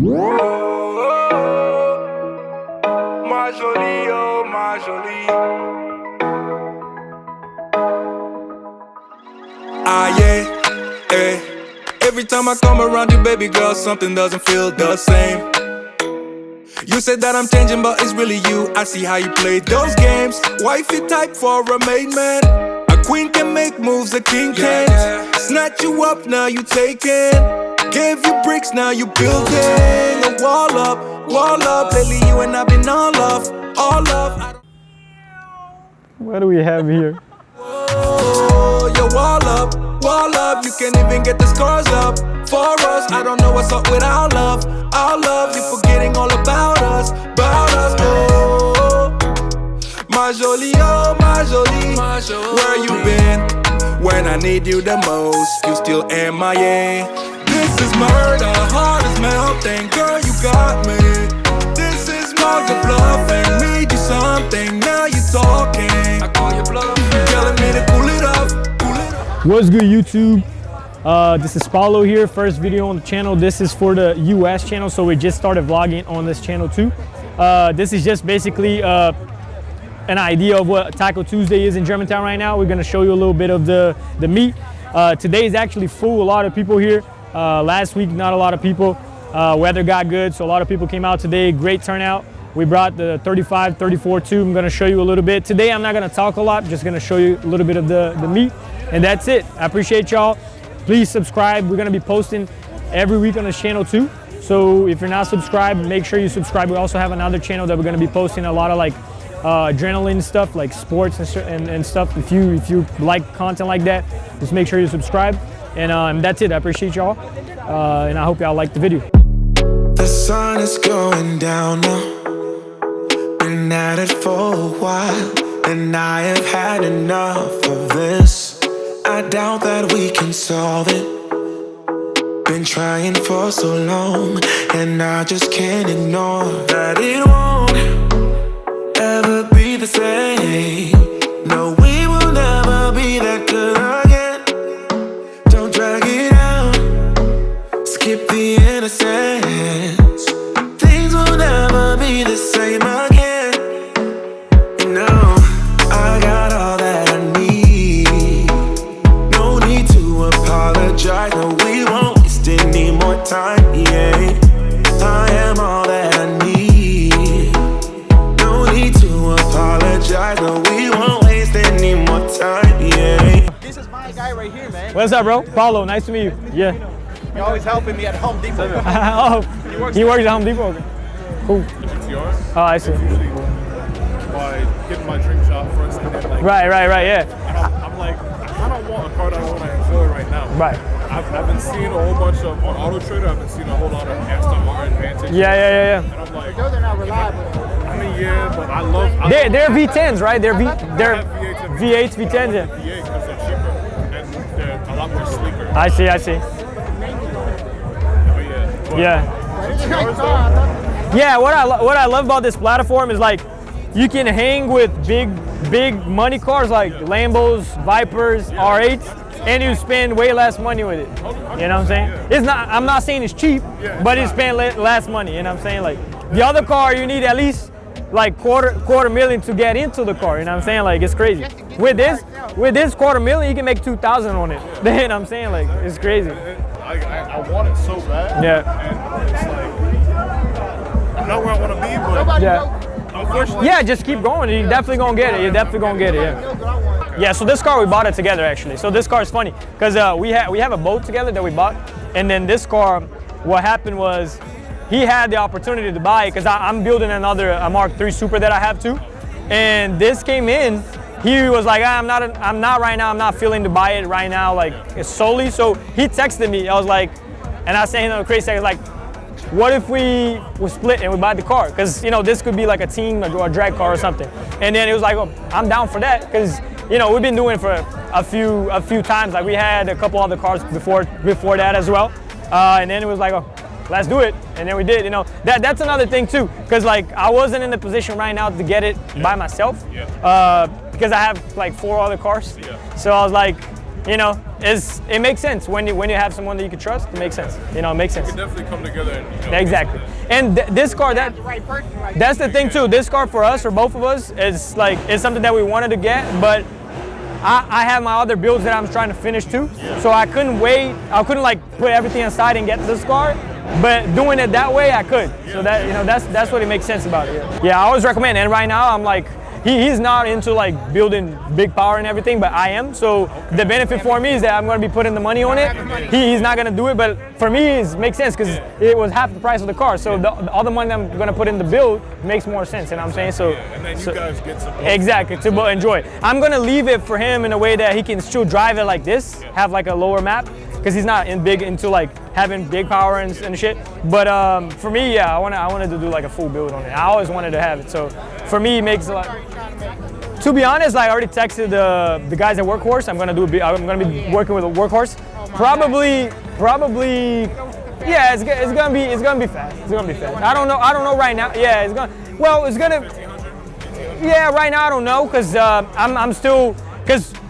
Ma jolie, oh ma jolie. Ah yeah, eh. Every time I come around you, baby girl, something doesn't feel the same. You said that I'm changing, but it's really you. I see how you play those games. Wifey type for a maid man. A queen can make moves, a king can't. Snatch you up, now you taking. Gave you bricks, now you building a wall up, wall up. Lately you and I've been all love, all love. What do we have here? Oh, your wall up, wall up. You can't even get the scars up for us. I don't know what's up with our love, our love. You're forgetting all about us, oh. My jolie, oh my jolie, where you been? When I need you the most, you still MIA. This is murder, heart is melting, girl you got me. This is more than bluffing, made you something, now you talking. I call you bluffing, telling me to cool it up, cool it up. What's good, YouTube? This is Paulo here, first video on the channel. This is for the US channel, so we just started vlogging on this channel too. This is just basically an idea of what Taco Tuesday is in Germantown right now. We're gonna show you a little bit of the meat. Today is actually full, a lot of people here. Last week, not a lot of people. Weather got good, so a lot of people came out today. Great turnout. We brought the 35, 34 too. I'm gonna show you a little bit. Today, I'm not gonna talk a lot, just gonna show you a little bit of the meat, and that's it. I appreciate y'all. Please subscribe. We're gonna be posting every week on this channel too. So if you're not subscribed, make sure you subscribe. We also have another channel that we're gonna be posting a lot of like adrenaline stuff, like sports and stuff. If you like content like that, just make sure you subscribe. And that's it. I appreciate y'all, and I hope y'all like the video. The sun is going down now. Been at it for a while, and I have had enough of this. I doubt that we can solve it. Been trying for so long, and I just can't ignore that it won't ever be the same. No, we will never be that good again. Don't drag it out, skip the innocence. Things will never be the same again. You know, I got all that I need. No need to apologize. No, we won't waste any more time. Yeah, I am all that I need. No need to apologize. No, we won't waste any more time. Yeah. This is my guy right here, man. What's up, bro? Paulo, nice to meet you. Yeah. You're always helping me at Home Depot. Oh, he works at Home Depot. Okay. Cool. GTRS. Oh, I see. Usually by getting my drink shop first and then like. Right, yeah. I'm like, I don't want a car that I want to enjoy right now. Right. I've been seeing a whole bunch of, on Auto Trader, I've been seeing a whole lot of Aston Martin Vantage. Yeah. And I'm like, Those are not reliable. I mean, yeah, but I love. They're V10s, right? They're V8s, V10s, yeah. V8 because they're cheaper and they're a lot more sleeker. I see. But Yeah. GTRS, Yeah, what I love about this platform is like you can hang with big money cars like Lambos, Vipers, R8s, and you spend way less money with it. You know what I'm saying? It's not. I'm not saying it's cheap, but it's spend less money. You know what I'm saying? Like the other car, you need at least like quarter million to get into the car. You know what I'm saying? Like it's crazy. With this $250,000, you can make 2,000 on it. You know what I'm saying? Like it's crazy. I want it so bad. Yeah. And it's like, I'm not where I want to be, but unfortunately. Yeah, just keep going. You're definitely gonna get it. Yeah, so this car, we bought it together actually. So this car is funny because we have a boat together that we bought, and then this car, what happened was he had the opportunity to buy it because I'm building another Mark III Super that I have too, and this came in. He was like, I'm not right now. I'm not feeling to buy it right now, like solely. So he texted me. I was like, and I sent him a crazy text like, what if we split and we buy the car? Because this could be like a team or a drag car or something. And then he was like, oh, I'm down for that because we've been doing it for a few times. Like we had a couple other cars before that as well. And then it was like, oh, let's do it. And then we did. That's another thing too, because like I wasn't in the position right now to get it by myself. Because I have like 4 other cars. So I was like, you know, it makes sense when you have someone that you can trust. It makes sense. You know, it makes sense. We definitely come together. And, you know, Exactly. And this car, that's the thing too. This car for us, for both of us, is like it's something that we wanted to get, but I have my other builds that I'm trying to finish too. So I couldn't wait. I couldn't like put everything aside and get this car. But doing it that way, I could. So that, you know, that's what it makes sense about it. Yeah, I always recommend. And right now, I'm like, he's not into like building big power and everything, but I am. So the benefit for me is that I'm going to be putting the money on it. He's not going to do it, but for me, it makes sense because it was half the price of the car. So all the money I'm going to put in the build makes more sense. You know what I'm saying? So and then you guys get some. Exactly, to enjoy. I'm going to leave it for him in a way that he can still drive it like this, have like a lower map, because he's not big into like having big power and shit. But for me, yeah, I wanted to do like a full build on it. I always wanted to have it. So for me, it makes a lot. To be honest, I already texted the guys at Workhorse. I'm gonna be working with a Workhorse. Probably, yeah, it's gonna be fast. It's gonna be fast. I don't know right now. Yeah, yeah, right now I don't know because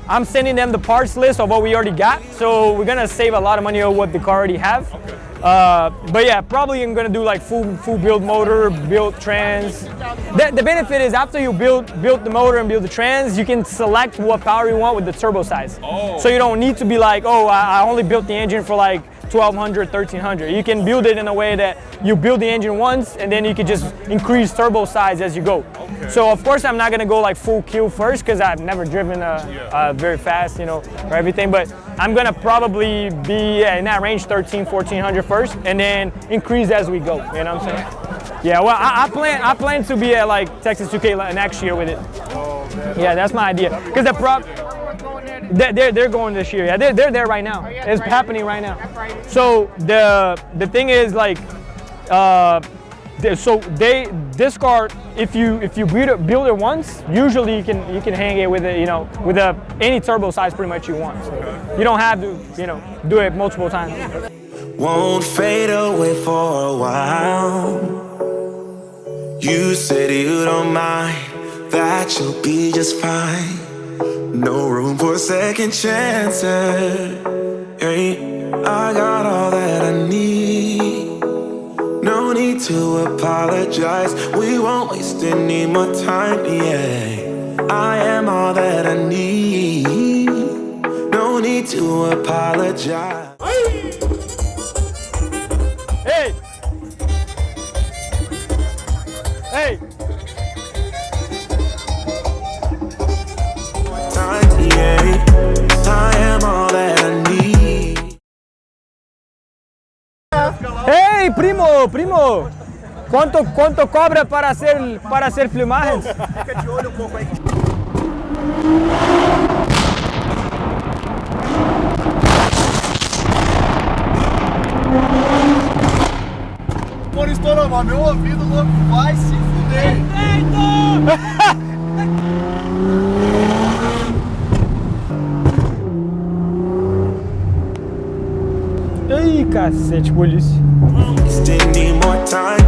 I'm sending them the parts list of what we already got, so we're gonna save a lot of money on what the car already have. But yeah, probably I'm gonna do like full build motor, build trans. The benefit is after you build the motor and build the trans, you can select what power you want with the turbo size. So you don't need to be like, oh, I only built the engine for like 1200, 1300. You can build it in a way that you build the engine once and then you can just increase turbo size as you go. So of course I'm not gonna go like full kill first because I've never driven very fast, you know, or everything. But I'm gonna probably be in that range, 1400 first, and then increase as we go. You know what I'm saying? Yeah. Well, I plan to be at like Texas 2K next year with it. Yeah, that's my idea. Because they're going this year. Yeah, they're there right now. It's happening right now. So the thing is like, this car, if you build it once, usually you can hang it with it, you know, with any turbo size pretty much you want. So you don't have to, you know, do it multiple times. Won't fade away for a while. You said you don't mind, that you'll be just fine. No room for second chances. I got all that I need. No need to apologize. We won't waste any more time. Yeah, I am all that I need. No need to apologize. Hey! Hey! I am all that I need. Hey, primo! ¿Cuánto cobra para hacer filmagens? Fica de olho pouco aí. Por estourou, mas meu ouvido louco vai se fuder. Ei, cacete, polícia. Still need more time.